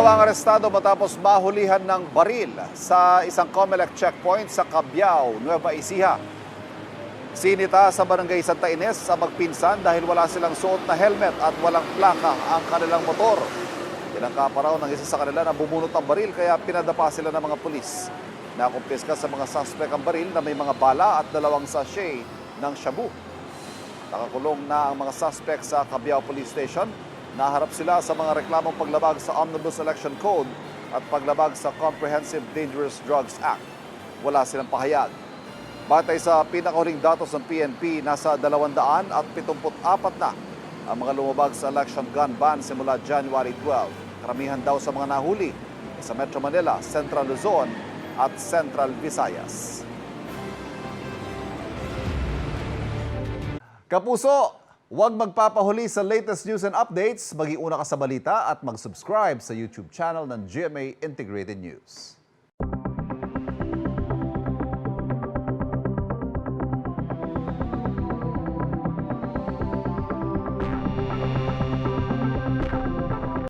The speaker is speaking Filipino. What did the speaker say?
Dalawang arestado matapos mahulihan ng baril sa isang COMELEC checkpoint sa Cabiao, Nueva Ecija. Sinita sa barangay Santa Ines sa magpinsan dahil wala silang suot na helmet at walang plaka ang kanilang motor. Tinangka pa raw ng isa sa kanila na bumunot ang baril kaya pinadapa sila ng mga pulis. Nakumpiska sa mga suspect ang baril na may mga bala at 2 sachet ng shabu. Nakakulong na ang mga suspect sa Cabiao Police Station. Naharap sila sa mga reklamong paglabag sa Omnibus Election Code at paglabag sa Comprehensive Dangerous Drugs Act. Wala silang pahayag. Batay sa pinakahuling datos ng PNP, nasa 274 na ang mga lumabag sa election gun ban simula January 12. Karamihan daw sa mga nahuli sa Metro Manila, Central Luzon at Central Visayas. Kapuso, huwag magpapahuli sa latest news and updates. Mag-iuna ka sa balita at mag-subscribe sa YouTube channel ng GMA Integrated News.